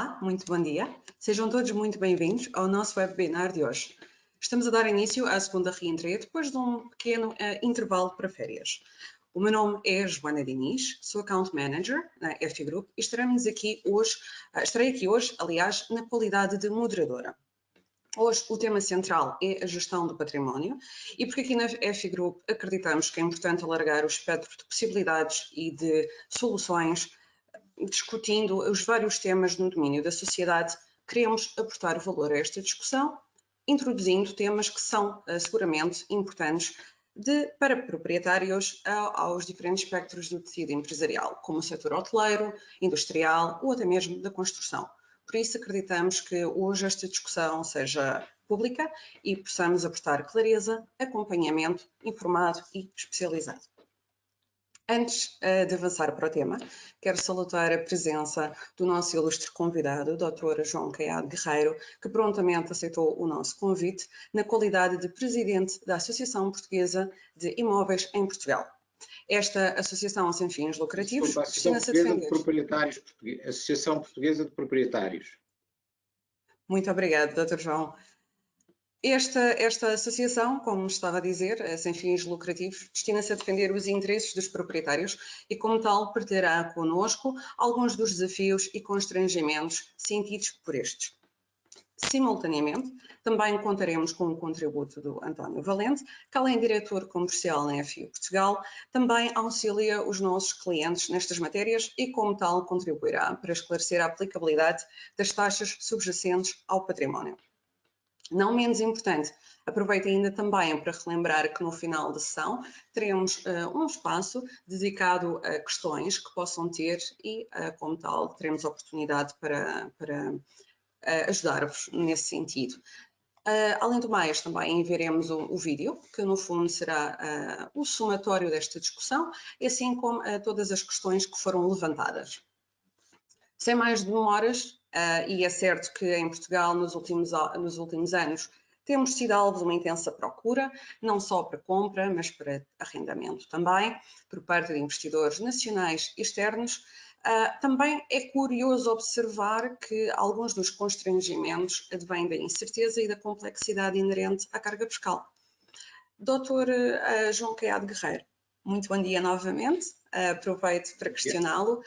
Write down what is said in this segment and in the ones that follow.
Olá, muito bom dia. Sejam todos muito bem-vindos ao nosso webinar de hoje. Estamos a dar início à segunda reentria depois de um pequeno intervalo para férias. O meu nome é Joana Diniz, sou Account Manager na F Group e estarei aqui hoje, aliás, na qualidade de moderadora. Hoje o tema central é a gestão do património e porque aqui na F Group acreditamos que é importante alargar o espectro de possibilidades e de soluções, discutindo os vários temas no domínio da sociedade, queremos aportar valor a esta discussão, introduzindo temas que são seguramente importantes para proprietários aos diferentes espectros do tecido empresarial, como o setor hoteleiro, industrial ou até mesmo da construção. Por isso acreditamos que hoje esta discussão seja pública e possamos aportar clareza, acompanhamento informado e especializado. Antes de avançar para o tema, quero salutar a presença do nosso ilustre convidado, Dr. João Caiado Guerreiro, que prontamente aceitou o nosso convite na qualidade de presidente da Associação Portuguesa de Imóveis em Portugal. Esta associação sem fins lucrativos destina-se a defender... Associação Portuguesa de Proprietários. Muito obrigada, Dr. João. Esta associação, como estava a dizer, sem fins lucrativos, destina-se a defender os interesses dos proprietários e, como tal, partilhará connosco alguns dos desafios e constrangimentos sentidos por estes. Simultaneamente, também contaremos com o contributo do António Valente, que além de diretor comercial na FI Portugal, também auxilia os nossos clientes nestas matérias e, como tal, contribuirá para esclarecer a aplicabilidade das taxas subjacentes ao património. Não menos importante, aproveito ainda também para relembrar que no final da sessão teremos um espaço dedicado a questões que possam ter e, como tal, teremos oportunidade para ajudar-vos nesse sentido. Além do mais, também veremos o vídeo, que no fundo será o somatório desta discussão, assim como todas as questões que foram levantadas. Sem mais demoras, e é certo que em Portugal nos últimos anos temos sido alvo de uma intensa procura, não só para compra, mas para arrendamento também, por parte de investidores nacionais e externos. Também é curioso observar que alguns dos constrangimentos advêm da incerteza e da complexidade inerente à carga fiscal. Dr. João Caiado Guerreiro, muito bom dia novamente. Aproveito para questioná-lo.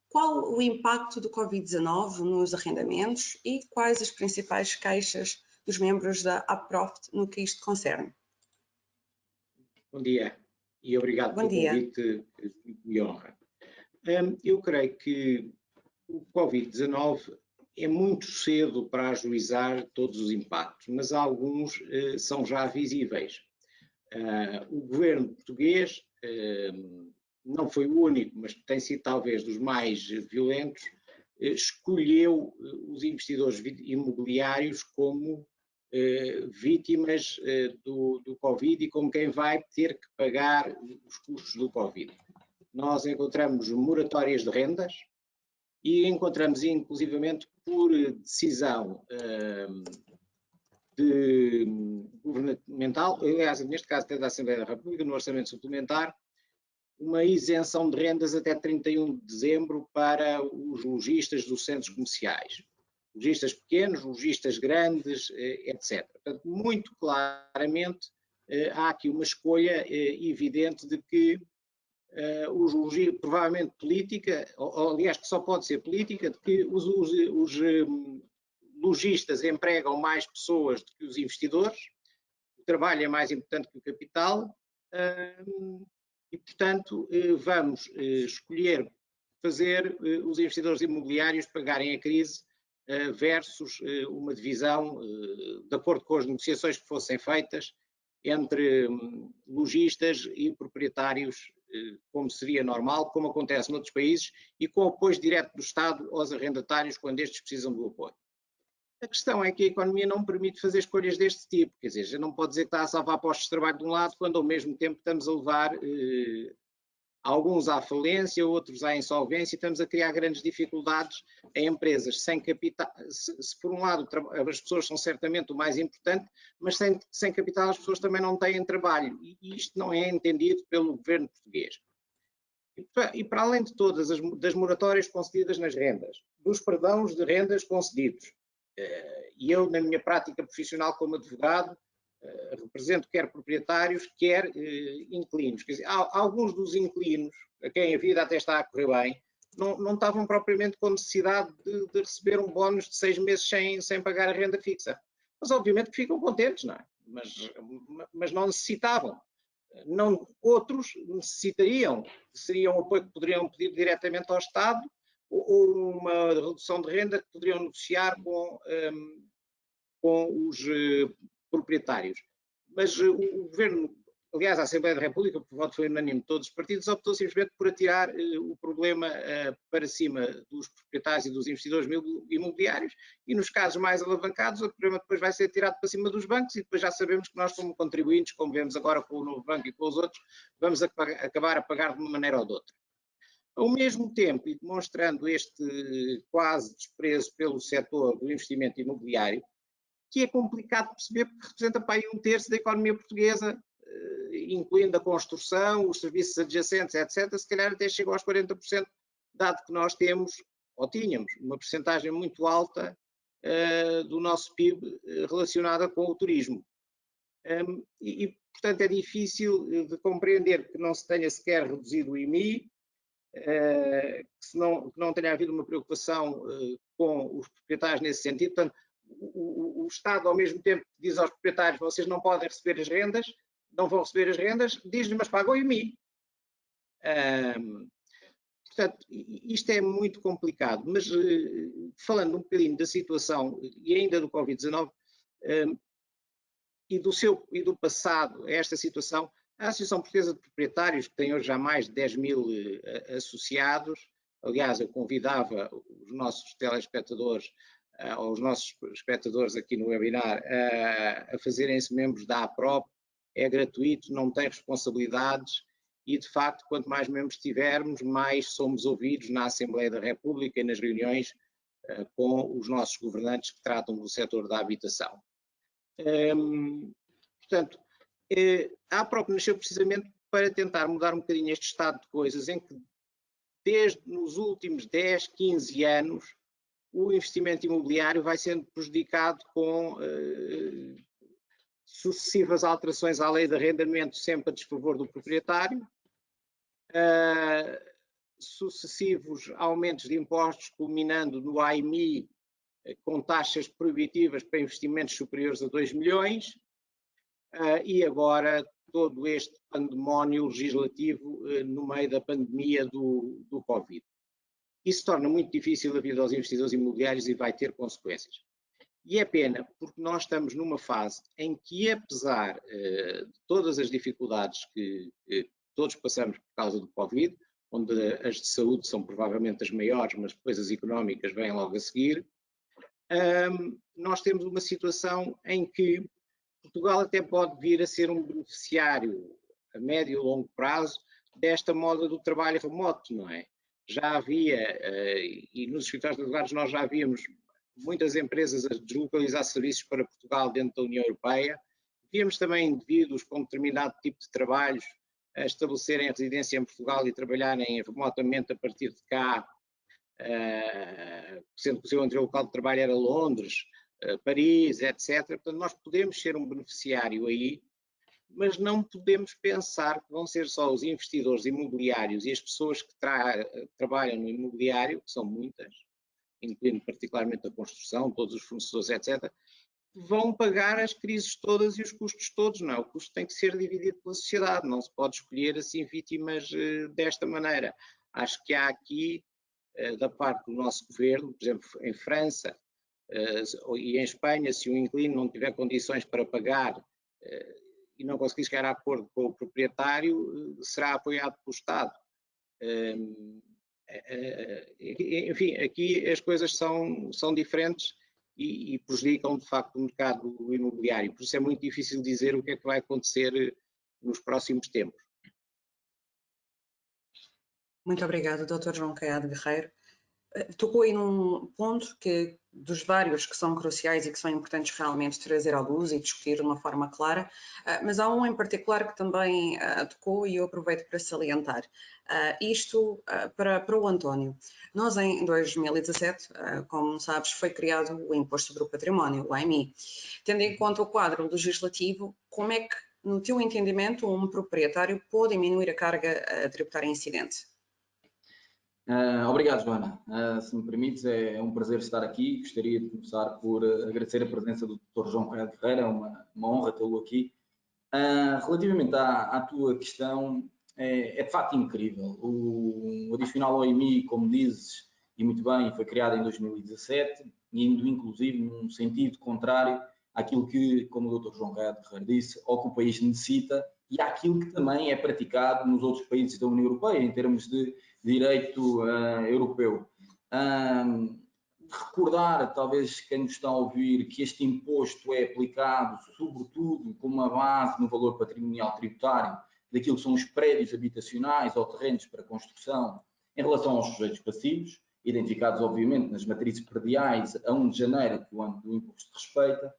Qual o impacto do Covid-19 nos arrendamentos e quais as principais queixas dos membros da APProfit no que isto concerne? Bom dia e obrigado pelo convite, me honra. Eu creio que o Covid-19 é muito cedo para ajuizar todos os impactos, mas alguns são já visíveis. O governo português não foi o único, mas tem sido talvez dos mais violentos, escolheu os investidores imobiliários como vítimas do Covid e como quem vai ter que pagar os custos do Covid. Nós encontramos moratórias de rendas e encontramos inclusivamente por decisão governamental, aliás, neste caso até da Assembleia da República, no Orçamento Suplementar, uma isenção de rendas até 31 de dezembro para os lojistas dos centros comerciais. Lojistas pequenos, lojistas grandes, etc. Portanto, muito claramente há aqui uma escolha evidente de que os lojistas, provavelmente política, ou aliás que só pode ser política, de que os lojistas empregam mais pessoas do que os investidores, o trabalho é mais importante que o capital, e, portanto, vamos escolher fazer os investidores imobiliários pagarem a crise versus uma divisão, de acordo com as negociações que fossem feitas, entre lojistas e proprietários, como seria normal, como acontece noutros países, e com apoio direto do Estado aos arrendatários quando estes precisam do apoio. A questão é que a economia não permite fazer escolhas deste tipo, quer dizer, já não pode dizer que está a salvar postos de trabalho de um lado, quando ao mesmo tempo estamos a levar alguns à falência, outros à insolvência, e estamos a criar grandes dificuldades em empresas sem capital. Se por um lado as pessoas são certamente o mais importante, mas sem capital as pessoas também não têm trabalho, e isto não é entendido pelo governo português. E para além de todas das moratórias concedidas nas rendas, dos perdões de rendas concedidos, e eu, na minha prática profissional como advogado, represento quer proprietários, quer inquilinos. Quer dizer, alguns dos inquilinos, a quem a vida até está a correr bem, não estavam propriamente com necessidade de receber um bónus de 6 meses sem pagar a renda fixa. Mas obviamente que ficam contentes, não é? Mas não necessitavam. Outros necessitariam, seria um apoio que poderiam pedir diretamente ao Estado ou uma redução de renda que poderiam negociar com os proprietários. Mas o Governo, aliás, a Assembleia da República, por voto foi unânime de todos os partidos, optou simplesmente por atirar o problema para cima dos proprietários e dos investidores imobiliários, e nos casos mais alavancados o problema depois vai ser tirado para cima dos bancos, e depois já sabemos que nós, como contribuintes, como vemos agora com o novo banco e com os outros, vamos acabar a pagar de uma maneira ou de outra. Ao mesmo tempo, e demonstrando este quase desprezo pelo setor do investimento imobiliário, que é complicado de perceber porque representa para aí 1/3 da economia portuguesa, incluindo a construção, os serviços adjacentes, etc., se calhar até chega aos 40%, dado que nós temos, ou tínhamos, uma percentagem muito alta do nosso PIB relacionada com o turismo. Portanto, é difícil de compreender que não se tenha sequer reduzido o IMI, que não tenha havido uma preocupação com os proprietários nesse sentido. Portanto, o Estado, ao mesmo tempo, diz aos proprietários: vocês não podem receber as rendas, não vão receber as rendas, diz-lhes: mas pagam o IMI. Portanto, isto é muito complicado. Mas, falando um bocadinho da situação, e ainda do Covid-19, e do passado a esta situação, a Associação Portuguesa de Proprietários, que tem hoje já mais de 10.000 associados, aliás, eu convidava os nossos telespectadores, ou os nossos espectadores aqui no webinar, a fazerem-se membros da APROP, é gratuito, não tem responsabilidades e, de facto, quanto mais membros tivermos, mais somos ouvidos na Assembleia da República e nas reuniões com os nossos governantes que tratam do setor da habitação. Portanto, a APROP nasceu precisamente para tentar mudar um bocadinho este estado de coisas em que, desde nos últimos 10, 15 anos, o investimento imobiliário vai sendo prejudicado com sucessivas alterações à lei de arrendamento, sempre a desfavor do proprietário, sucessivos aumentos de impostos, culminando no AIMI, com taxas proibitivas para investimentos superiores a 2 milhões, e agora todo este pandemónio legislativo no meio da pandemia do Covid. Isso torna muito difícil a vida aos investidores imobiliários e vai ter consequências. E é pena, porque nós estamos numa fase em que, apesar de todas as dificuldades que todos passamos por causa do Covid, onde as de saúde são provavelmente as maiores, mas depois as económicas vêm logo a seguir, nós temos uma situação em que Portugal até pode vir a ser um beneficiário a médio e longo prazo desta moda do trabalho remoto, não é? Já havia, e nos escritórios de advogados nós já víamos muitas empresas a deslocalizar serviços para Portugal dentro da União Europeia. Víamos também indivíduos com determinado tipo de trabalhos a estabelecerem a residência em Portugal e trabalharem remotamente a partir de cá, sendo que o seu anterior local de trabalho era Londres, Paris, etc. Portanto, nós podemos ser um beneficiário aí, mas não podemos pensar que vão ser só os investidores imobiliários e as pessoas que trabalham no imobiliário, que são muitas, incluindo particularmente a construção, todos os fornecedores, etc., vão pagar as crises todas e os custos todos. Não, o custo tem que ser dividido pela sociedade, não se pode escolher assim vítimas desta maneira. Acho que há aqui, da parte do nosso governo, por exemplo, em França e em Espanha, se o inquilino não tiver condições para pagar e não conseguir chegar a acordo com o proprietário, será apoiado pelo Estado. Enfim, aqui as coisas são diferentes e prejudicam de facto o mercado imobiliário, por isso é muito difícil dizer o que é que vai acontecer nos próximos tempos. Muito obrigada, Dr. João Caiado Guerreiro. tocou aí num ponto que, dos vários que são cruciais e que são importantes realmente trazer à luz e discutir de uma forma clara, mas há um em particular que também tocou e eu aproveito para salientar. Isto para o António. Nós em 2017, como sabes, foi criado o Imposto sobre o Património, o IMI. Tendo em conta o quadro legislativo, como é que, no teu entendimento, um proprietário pode diminuir a carga tributária incidente? Obrigado, Joana. Se me permites, é um prazer estar aqui. Gostaria de começar por agradecer a presença do Dr. João Caiado Guerreiro, é uma honra tê-lo aqui. Relativamente à tua questão, é de facto incrível. O adicional ao IMI, como dizes, e muito bem, foi criado em 2017, indo inclusive num sentido contrário àquilo que, como o Dr. João Caiado Guerreiro disse, ao que o país necessita e àquilo que também é praticado nos outros países da União Europeia, em termos de direito europeu. Recordar, talvez quem nos está a ouvir, que este imposto é aplicado sobretudo com uma base no valor patrimonial tributário daquilo que são os prédios habitacionais ou terrenos para construção em relação aos sujeitos passivos, identificados obviamente nas matrizes prediais a 1 de janeiro, que o ano do imposto respeita,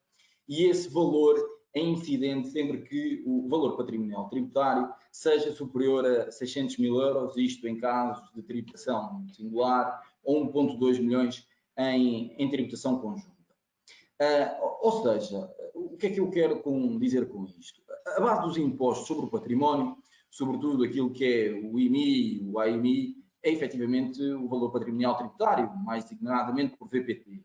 e esse valor é incidente sempre que o valor patrimonial tributário seja superior a 600 mil euros, isto em casos de tributação singular, ou 1,2 milhões em tributação conjunta. Ou seja, o que é que eu quero dizer com isto? A base dos impostos sobre o património, sobretudo aquilo que é o IMI, o AIMI, é efetivamente o valor patrimonial tributário, mais designadamente por VPT.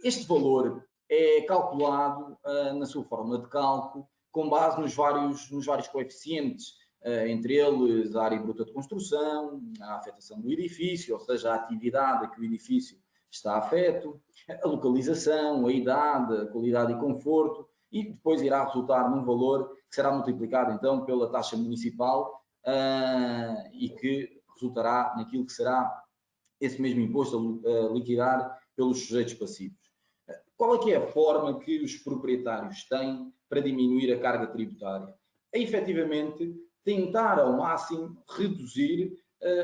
Este valor é calculado na sua fórmula de cálculo com base nos vários coeficientes, entre eles a área bruta de construção, a afetação do edifício, ou seja, a atividade a que o edifício está afeto, a localização, a idade, a qualidade e conforto, e depois irá resultar num valor que será multiplicado então pela taxa municipal e que resultará naquilo que será esse mesmo imposto a liquidar pelos sujeitos passivos. Qual é que é a forma que os proprietários têm para diminuir a carga tributária? É efetivamente tentar ao máximo reduzir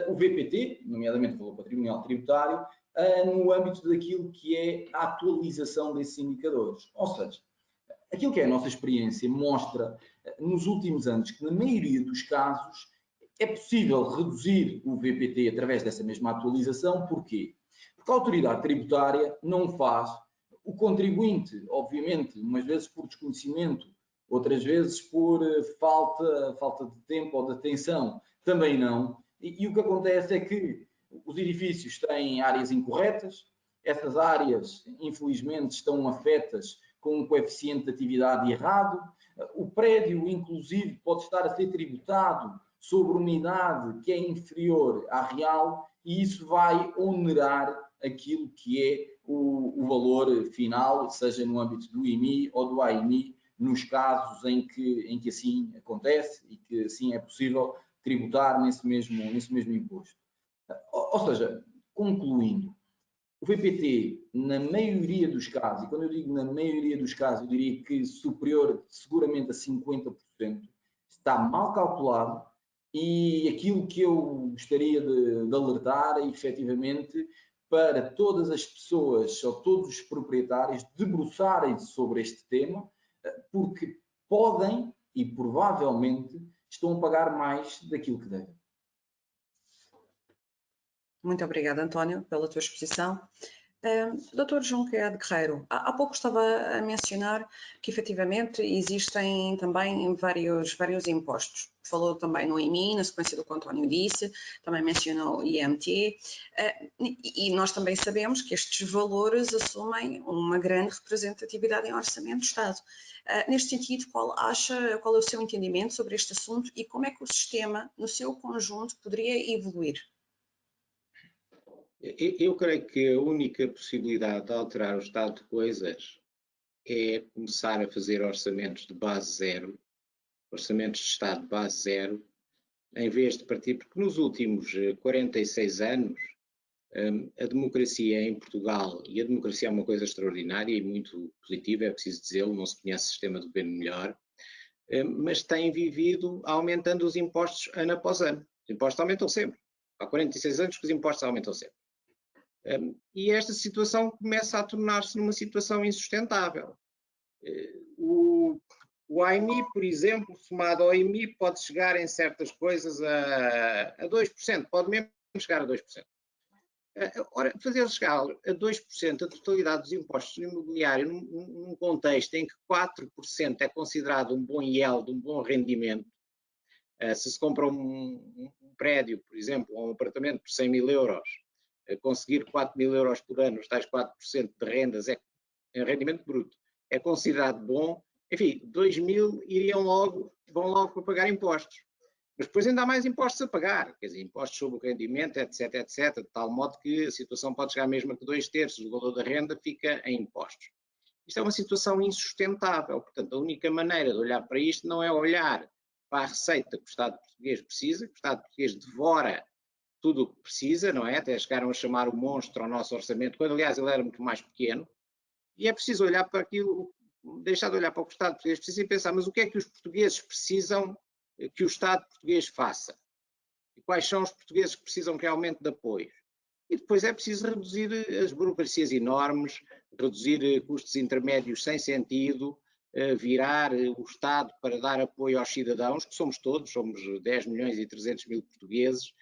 o VPT, nomeadamente o valor patrimonial tributário, no âmbito daquilo que é a atualização desses indicadores. Ou seja, aquilo que é a nossa experiência mostra nos últimos anos que na maioria dos casos é possível reduzir o VPT através dessa mesma atualização. Porquê? Porque a autoridade tributária não faz, o contribuinte, obviamente, umas vezes por desconhecimento, outras vezes por falta de tempo ou de atenção, também não. E o que acontece é que os edifícios têm áreas incorretas, essas áreas, infelizmente, estão afetas com um coeficiente de atividade errado, o prédio, inclusive, pode estar a ser tributado sobre uma idade que é inferior à real e isso vai onerar aquilo que é o valor final, seja no âmbito do IMI ou do AIMI, nos casos em que assim acontece e que assim é possível tributar nesse mesmo imposto. Ou seja, concluindo, o VPT, na maioria dos casos, e quando eu digo na maioria dos casos, eu diria que superior seguramente a 50%, está mal calculado e aquilo que eu gostaria de alertar é efetivamente para todas as pessoas ou todos os proprietários debruçarem-se sobre este tema, porque podem e provavelmente estão a pagar mais daquilo que devem. Muito obrigada, António, pela tua exposição. Dr. João Caiado Guerreiro, há pouco estava a mencionar que efetivamente existem também vários impostos. Falou também no IMI, na sequência do que o António disse, também mencionou o IMT, e nós também sabemos que estes valores assumem uma grande representatividade em orçamento do Estado. Neste sentido, qual é o seu entendimento sobre este assunto e como é que o sistema, no seu conjunto, poderia evoluir? Eu creio que a única possibilidade de alterar o estado de coisas é começar a fazer orçamentos de base zero, orçamentos de Estado de base zero, em vez de partir, porque nos últimos 46 anos a democracia em Portugal, e a democracia é uma coisa extraordinária e muito positiva, é preciso dizê-lo, não se conhece sistema de governo melhor, mas tem vivido aumentando os impostos ano após ano. Os impostos aumentam sempre. Há 46 anos que os impostos aumentam sempre. E esta situação começa a tornar-se numa situação insustentável. O AMI, por exemplo, somado ao IMI, pode chegar em certas coisas a 2%, pode mesmo chegar a 2%. Ora, fazer chegar a 2% a totalidade dos impostos do imobiliário num contexto em que 4% é considerado um bom yield, um bom rendimento. Se compra um prédio, por exemplo, ou um apartamento por 100 mil euros, conseguir 4 mil euros por ano, os tais 4% de rendas, é rendimento bruto, é considerado bom. Enfim, 2 mil vão logo para pagar impostos. Mas depois ainda há mais impostos a pagar, quer dizer, impostos sobre o rendimento, etc, etc, de tal modo que a situação pode chegar mesmo a que 2/3 do valor da renda fica em impostos. Isto é uma situação insustentável, portanto, a única maneira de olhar para isto não é olhar para a receita que o Estado português precisa, que o Estado português devora tudo o que precisa, não é? Até chegaram a chamar o monstro ao nosso orçamento, quando aliás ele era muito mais pequeno, e é preciso olhar para aquilo, deixar de olhar para o que o Estado português precisa e pensar, mas o que é que os portugueses precisam que o Estado português faça? E quais são os portugueses que precisam realmente de apoio? E depois é preciso reduzir as burocracias enormes, reduzir custos intermédios sem sentido, virar o Estado para dar apoio aos cidadãos, que somos todos, somos 10 milhões e 300 mil portugueses,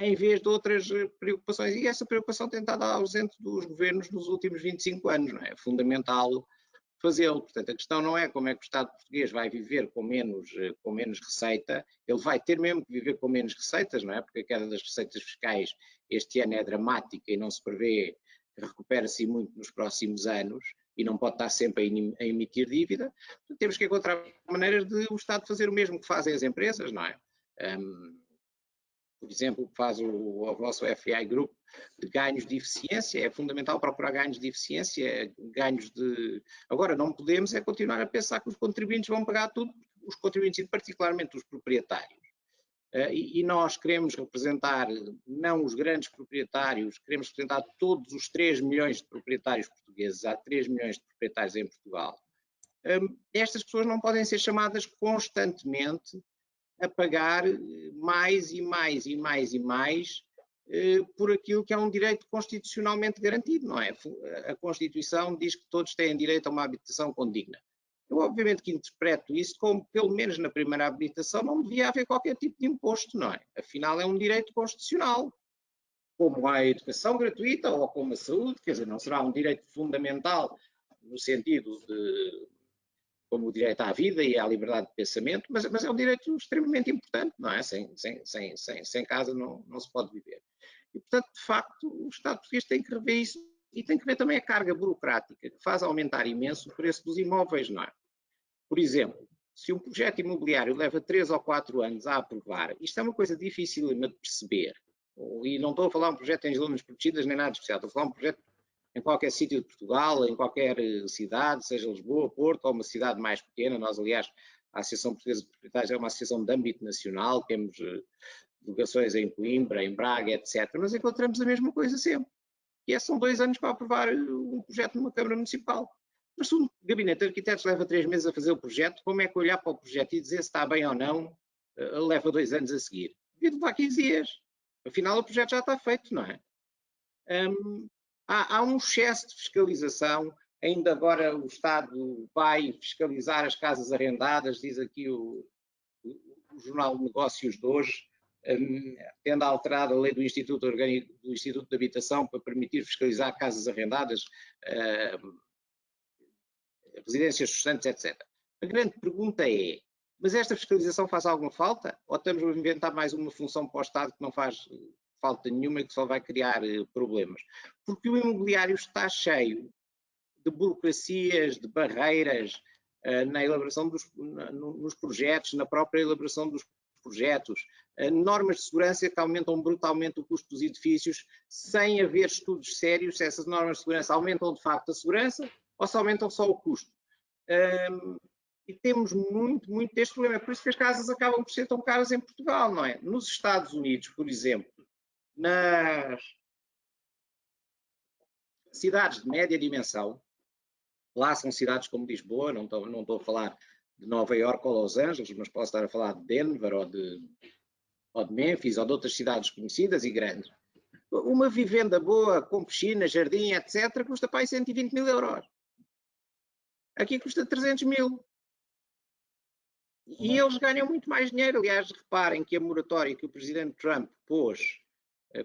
em vez de outras preocupações. E essa preocupação tem estado ausente dos governos nos últimos 25 anos, não é? É fundamental fazê-lo. Portanto, a questão não é como é que o Estado português vai viver com menos receita, ele vai ter mesmo que viver com menos receitas, não é? Porque a queda das receitas fiscais este ano é dramática e não se prevê que recupere-se muito nos próximos anos e não pode estar sempre a emitir dívida. Portanto, temos que encontrar maneiras de o Estado fazer o mesmo que fazem as empresas, não é? Por exemplo, o que faz o vosso FI Group de ganhos de eficiência, é fundamental procurar ganhos de eficiência, ganhos de... Agora, não podemos é continuar a pensar que os contribuintes vão pagar tudo, os contribuintes e particularmente os proprietários. E nós queremos representar, não os grandes proprietários, queremos representar todos os 3 milhões de proprietários portugueses, há 3 milhões de proprietários em Portugal. Estas pessoas não podem ser chamadas constantemente a pagar mais e mais e mais e mais por aquilo que é um direito constitucionalmente garantido, não é? A Constituição diz que todos têm direito a uma habitação condigna. Eu obviamente que interpreto isso como, pelo menos na primeira habitação, não devia haver qualquer tipo de imposto, não é? Afinal é um direito constitucional, como a educação gratuita ou como a saúde, quer dizer, não será um direito fundamental no sentido de como o direito à vida e à liberdade de pensamento, mas é um direito extremamente importante, não é? Sem casa não se pode viver. E, portanto, de facto, o Estado português tem que rever isso e tem que ver também a carga burocrática, que faz aumentar imenso o preço dos imóveis, não é? Por exemplo, se um projeto imobiliário leva 3 ou 4 anos a aprovar, isto é uma coisa difícil de perceber. E não estou a falar de um projeto em zonas protegidas nem nada especial, estou a falar de um projeto em qualquer sítio de Portugal, em qualquer cidade, seja Lisboa, Porto ou uma cidade mais pequena. Nós, aliás, a Associação Portuguesa de Proprietários é uma associação de âmbito nacional, temos delegações em Coimbra, em Braga, etc. Mas encontramos a mesma coisa sempre. E são 2 anos para aprovar um projeto numa Câmara Municipal. Mas se um gabinete de arquitetos leva 3 meses a fazer o projeto, como é que olhar para o projeto e dizer se está bem ou não, leva 2 anos a seguir? Devia levar 15 dias. Afinal, o projeto já está feito, não é? Há um excesso de fiscalização, ainda agora o Estado vai fiscalizar as casas arrendadas, diz aqui o Jornal de Negócios de hoje, tendo alterado a lei do Instituto de Habitação para permitir fiscalizar casas arrendadas, residências gestantes, etc. A grande pergunta é, mas esta fiscalização faz alguma falta? Ou estamos a inventar mais uma função para o Estado que não faz falta nenhuma e que só vai criar problemas? Porque o imobiliário está cheio de burocracias, de barreiras na elaboração nos projetos, na própria elaboração dos projetos, normas de segurança que aumentam brutalmente o custo dos edifícios, sem haver estudos sérios se essas normas de segurança aumentam de facto a segurança ou se aumentam só o custo. E temos muito deste problema. É por isso que as casas acabam por ser tão caras em Portugal, não é? Nos Estados Unidos, por exemplo, nas cidades de média dimensão, lá são cidades como Lisboa, não estou a falar de Nova Iorque ou Los Angeles, mas posso estar a falar de Denver ou de Memphis ou de outras cidades conhecidas e grandes. Uma vivenda boa, com piscina, jardim, etc., custa para aí 120 mil euros. Aqui custa 300 mil. E eles ganham muito mais dinheiro. Aliás, reparem que a moratória que o presidente Trump pôs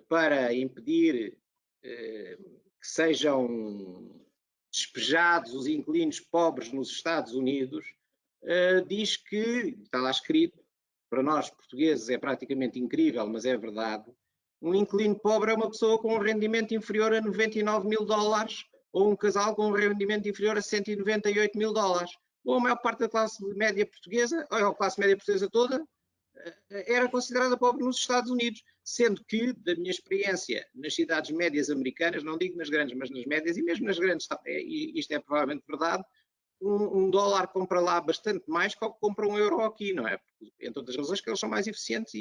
para impedir que sejam despejados os inquilinos pobres nos Estados Unidos, diz que, está lá escrito, para nós portugueses é praticamente incrível, mas é verdade, um inquilino pobre é uma pessoa com um rendimento inferior a 99 mil dólares ou um casal com um rendimento inferior a 198 mil dólares. Ou a maior parte da classe média portuguesa, ou a classe média portuguesa toda, era considerada pobre nos Estados Unidos, sendo que, da minha experiência, nas cidades médias americanas, não digo nas grandes, mas nas médias, e mesmo nas grandes, isto é provavelmente verdade, um dólar compra lá bastante mais que o que compra um euro aqui, não é? Entre outras razões que eles são mais eficientes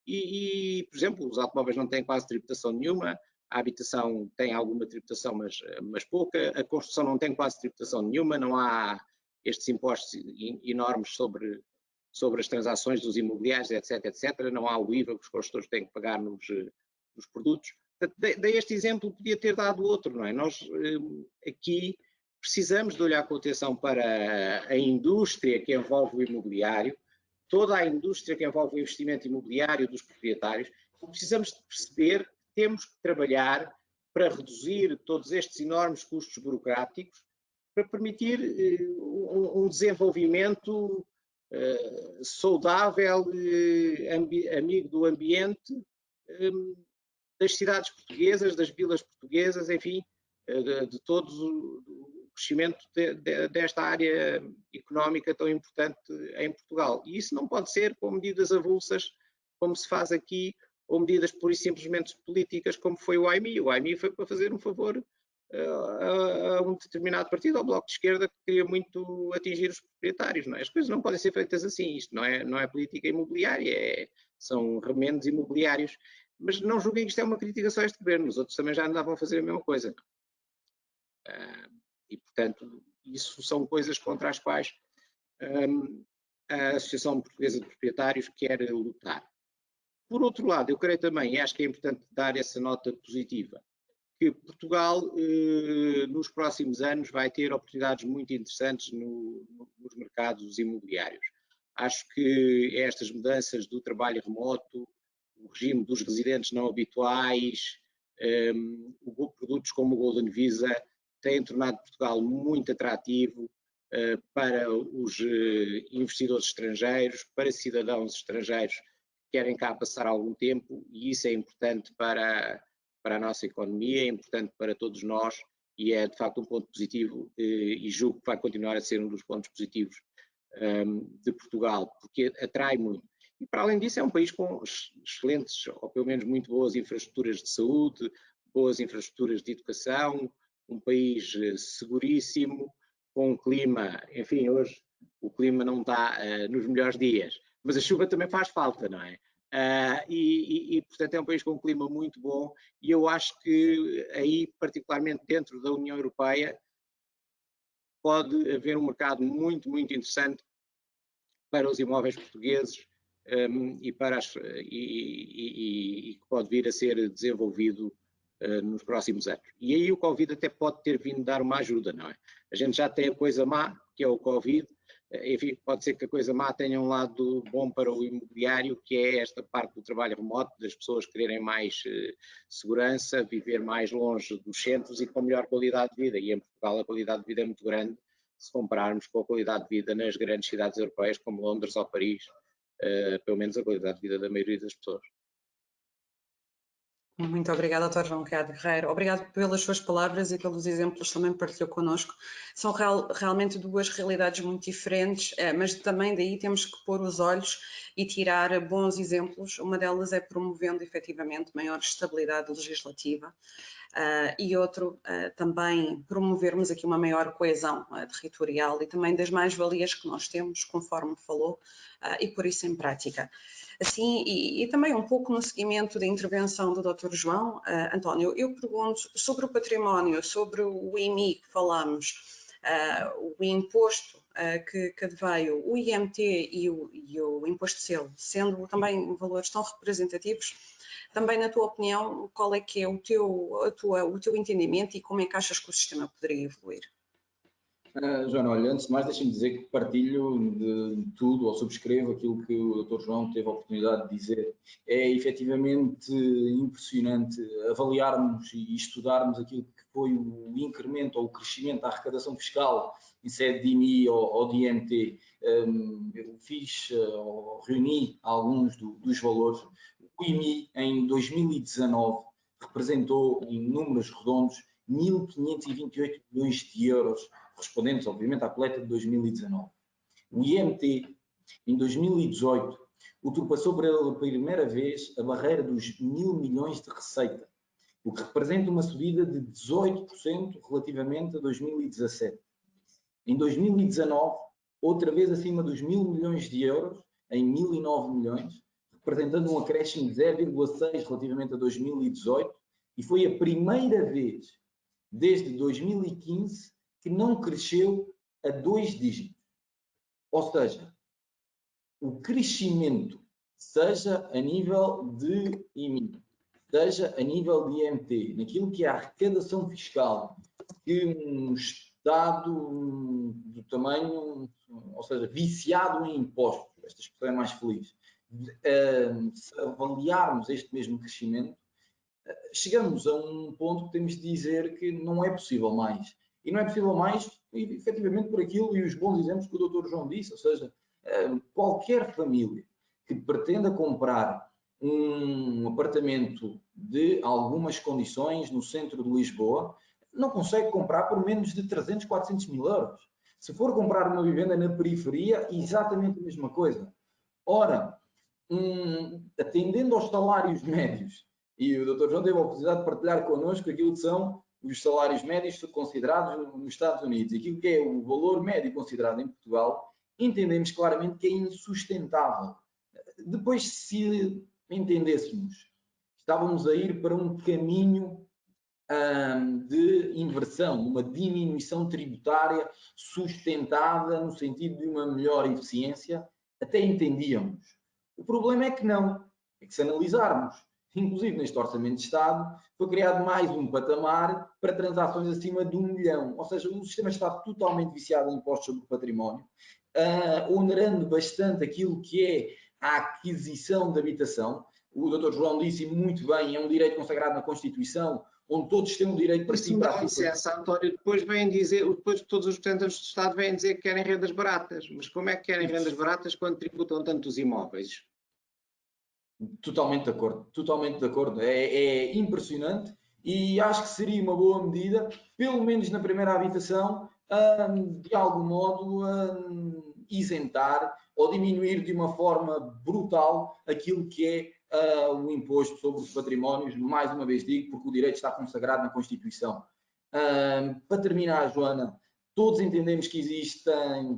e, por exemplo, os automóveis não têm quase tributação nenhuma, a habitação tem alguma tributação, mas pouca, a construção não tem quase tributação nenhuma, não há estes impostos enormes sobre as transações dos imobiliários, etc., etc., não há o IVA que os construtores têm que pagar nos produtos. Dei este exemplo, podia ter dado outro, não é? Nós aqui precisamos de olhar com atenção para a indústria que envolve o imobiliário, toda a indústria que envolve o investimento imobiliário dos proprietários. Precisamos de perceber que temos que trabalhar para reduzir todos estes enormes custos burocráticos, para permitir um desenvolvimento saudável, amigo do ambiente, das cidades portuguesas, das vilas portuguesas, enfim, de todo o crescimento desta área económica tão importante em Portugal. E isso não pode ser com medidas avulsas, como se faz aqui, ou medidas pura e simplesmente políticas, como foi o AIMI. O AIMI foi para fazer um favor a um determinado partido, ao Bloco de Esquerda, que queria muito atingir os proprietários. Não é? As coisas não podem ser feitas assim. Isto não é política imobiliária, são remendos imobiliários. Mas não julguem que isto é uma crítica só a este governo, os outros também já andavam a fazer a mesma coisa. E, portanto, isso são coisas contra as quais a Associação Portuguesa de Proprietários quer lutar. Por outro lado, eu creio também, e acho que é importante dar essa nota positiva, que Portugal, nos próximos anos, vai ter oportunidades muito interessantes nos mercados imobiliários. Acho que estas mudanças do trabalho remoto, o regime dos residentes não habituais, produtos como o Golden Visa, têm tornado Portugal muito atrativo para os investidores estrangeiros, para cidadãos estrangeiros que querem cá passar algum tempo, e isso é importante para a nossa economia, é importante para todos nós e é de facto um ponto positivo e julgo que vai continuar a ser um dos pontos positivos de Portugal, porque atrai muito. E para além disso é um país com excelentes, ou pelo menos muito boas infraestruturas de saúde, boas infraestruturas de educação, um país seguríssimo, com um clima, enfim, hoje o clima não está nos melhores dias, mas a chuva também faz falta, não é? Portanto, é um país com um clima muito bom e eu acho que aí, particularmente dentro da União Europeia, pode haver um mercado muito, muito interessante para os imóveis portugueses e que pode vir a ser desenvolvido nos próximos anos. E aí o Covid até pode ter vindo dar uma ajuda, não é? A gente já tem a coisa má, que é o Covid, enfim, pode ser que a coisa má tenha um lado bom para o imobiliário, que é esta parte do trabalho remoto, das pessoas quererem mais segurança, viver mais longe dos centros e com melhor qualidade de vida. E em Portugal a qualidade de vida é muito grande, se compararmos com a qualidade de vida nas grandes cidades europeias, como Londres ou Paris, pelo menos a qualidade de vida da maioria das pessoas. Muito obrigada, Dr. João Cado Guerreiro. Obrigado pelas suas palavras e pelos exemplos que também partilhou connosco. São realmente duas realidades muito diferentes, mas também daí temos que pôr os olhos e tirar bons exemplos. Uma delas é promovendo efetivamente maior estabilidade legislativa e outro também promovermos aqui uma maior coesão territorial e também das mais-valias que nós temos, conforme falou, e pôr isso em prática. Assim, e também um pouco no seguimento da intervenção do Dr. João, António, eu pergunto sobre o património, sobre o IMI que falamos, o imposto que adveio, o IMT e o imposto de selo, sendo também valores tão representativos, também na tua opinião, qual é que é o teu entendimento e como é que achas que o sistema poderia evoluir? Joana, olha, antes de mais deixa-me dizer que partilho de tudo ou subscrevo aquilo que o Dr. João teve a oportunidade de dizer. É efetivamente impressionante avaliarmos e estudarmos aquilo que foi o incremento ou o crescimento da arrecadação fiscal em sede de IMI ou de IMT. Eu reuni alguns dos valores. O IMI em 2019 representou, em números redondos, 1.528 milhões de euros, correspondentes, obviamente, à coleta de 2019. O IMT, em 2018, ultrapassou pela primeira vez a barreira dos 1.000 milhões de receita, o que representa uma subida de 18% relativamente a 2017. Em 2019, outra vez acima dos 1.000 milhões de euros, em 1.009 milhões, representando um acréscimo de 0,6% relativamente a 2018, e foi a primeira vez desde 2015 que não cresceu a 2 dígitos. Ou seja, o crescimento, seja a nível de IMI, seja a nível de IMT, naquilo que é a arrecadação fiscal, que um Estado do tamanho, ou seja, viciado em impostos, esta expressão é mais feliz, se avaliarmos este mesmo crescimento, chegamos a um ponto que temos de dizer que não é possível mais. E não é possível mais, efetivamente, por aquilo e os bons exemplos que o Dr. João disse, ou seja, qualquer família que pretenda comprar um apartamento de algumas condições no centro de Lisboa, não consegue comprar por menos de 300, 400 mil euros. Se for comprar uma vivenda na periferia, exatamente a mesma coisa. Ora, atendendo aos salários médios, e o Dr. João teve a oportunidade de partilhar connosco aquilo que são os salários médios considerados nos Estados Unidos, aquilo que é o valor médio considerado em Portugal, entendemos claramente que é insustentável. Depois, se entendêssemos, estávamos a ir para um caminho de inversão, uma diminuição tributária sustentada no sentido de uma melhor eficiência, até entendíamos. O problema é que não, é que se analisarmos, inclusive neste Orçamento de Estado, foi criado mais um patamar para transações acima de 1 milhão, ou seja, o sistema está totalmente viciado em impostos sobre o património, onerando bastante aquilo que é a aquisição de habitação. O Dr. João disse muito bem, é um direito consagrado na Constituição, onde todos têm um direito para si. Para licença, António, depois todos os representantes do Estado vêm dizer que querem rendas baratas, mas como é que querem rendas baratas quando tributam tanto os imóveis? Totalmente de acordo, totalmente de acordo. É impressionante e acho que seria uma boa medida, pelo menos na primeira habitação, de algum modo isentar ou diminuir de uma forma brutal aquilo que é o imposto sobre os patrimónios, mais uma vez digo, porque o direito está consagrado na Constituição. Para terminar, Joana, todos entendemos que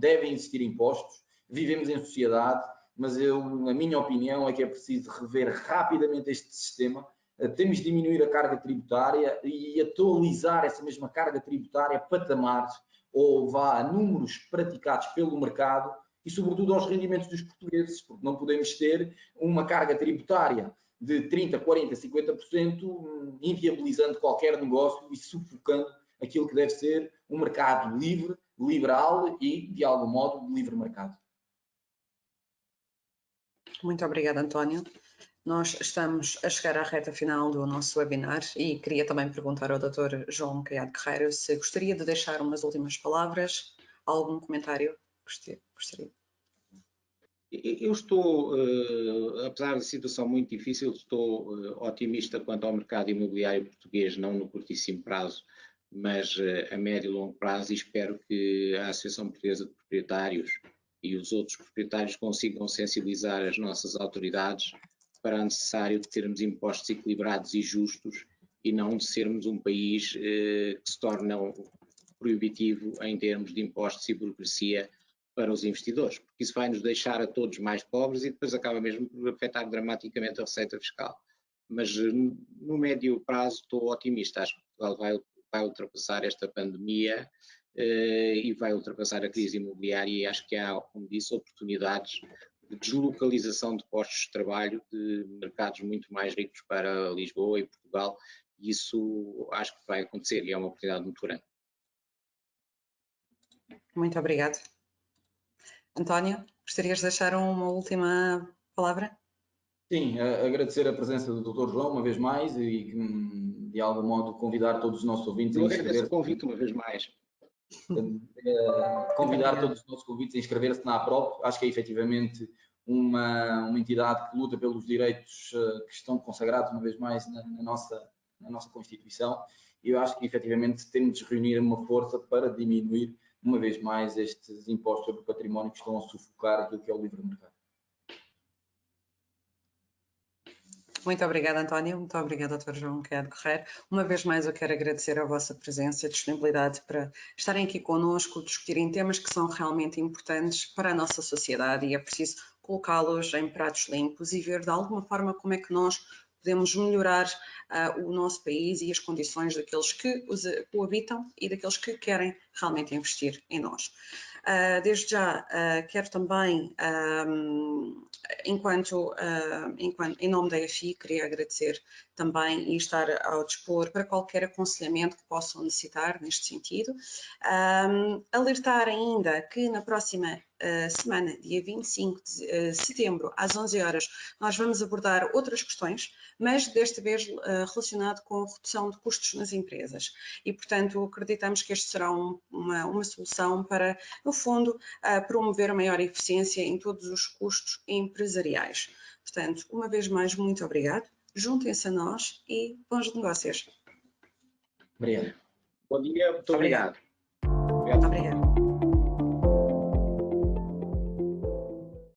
devem existir impostos, vivemos em sociedade, mas a minha opinião é que é preciso rever rapidamente este sistema. Temos de diminuir a carga tributária e atualizar essa mesma carga tributária a patamares ou a números praticados pelo mercado e, sobretudo, aos rendimentos dos portugueses, porque não podemos ter uma carga tributária de 30%, 40%, 50%, inviabilizando qualquer negócio e sufocando aquilo que deve ser um mercado livre, liberal e, de algum modo, de livre mercado. Muito obrigada, António. Nós estamos a chegar à reta final do nosso webinar e queria também perguntar ao Dr. João Caiado Guerreiro se gostaria de deixar umas últimas palavras, algum comentário gostaria. Eu estou, apesar da situação muito difícil, estou otimista quanto ao mercado imobiliário português, não no curtíssimo prazo, mas a médio e longo prazo, e espero que a Associação Portuguesa de Proprietários e os outros proprietários consigam sensibilizar as nossas autoridades para a necessário de termos impostos equilibrados e justos e não de sermos um país que se torna proibitivo em termos de impostos e burocracia para os investidores, porque isso vai nos deixar a todos mais pobres e depois acaba mesmo por afetar dramaticamente a receita fiscal. Mas no médio prazo estou otimista, acho que Portugal vai ultrapassar esta pandemia e vai ultrapassar a crise imobiliária, e acho que há, como disse, oportunidades de deslocalização de postos de trabalho de mercados muito mais ricos para Lisboa e Portugal, e isso acho que vai acontecer e é uma oportunidade muito grande. Muito obrigado. António, gostarias de deixar uma última palavra? Sim, agradecer a presença do Dr. João uma vez mais e de algum modo convidar todos os nossos ouvintes a inscrever-se. Eu agradeço o convite uma vez mais. Convidar todos os nossos ouvintes a inscrever-se na APROP. Acho que é efetivamente uma entidade que luta pelos direitos que estão consagrados uma vez mais na nossa Constituição, e eu acho que efetivamente temos de reunir uma força para diminuir uma vez mais estes impostos sobre o património que estão a sufocar aquilo que é o livre mercado. Muito obrigada, António. Muito obrigada, Dr. João Quer Correr. Uma vez mais, eu quero agradecer a vossa presença e disponibilidade para estarem aqui connosco, discutirem temas que são realmente importantes para a nossa sociedade, e é preciso colocá-los em pratos limpos e ver de alguma forma como é que nós podemos melhorar o nosso país e as condições daqueles que o habitam e daqueles que querem realmente investir em nós. Desde já, quero também, em nome da EFI, queria agradecer também e estar ao dispor para qualquer aconselhamento que possam necessitar neste sentido. Alertar ainda que na próxima semana, dia 25 de setembro, às 11 horas, nós vamos abordar outras questões, mas desta vez relacionado com a redução de custos nas empresas. E, portanto, acreditamos que este será uma solução para, no fundo, promover a maior eficiência em todos os custos empresariais. Portanto, uma vez mais, muito obrigado. Juntem-se a nós e bons negócios. Obrigado. Bom dia, muito obrigado. Obrigado.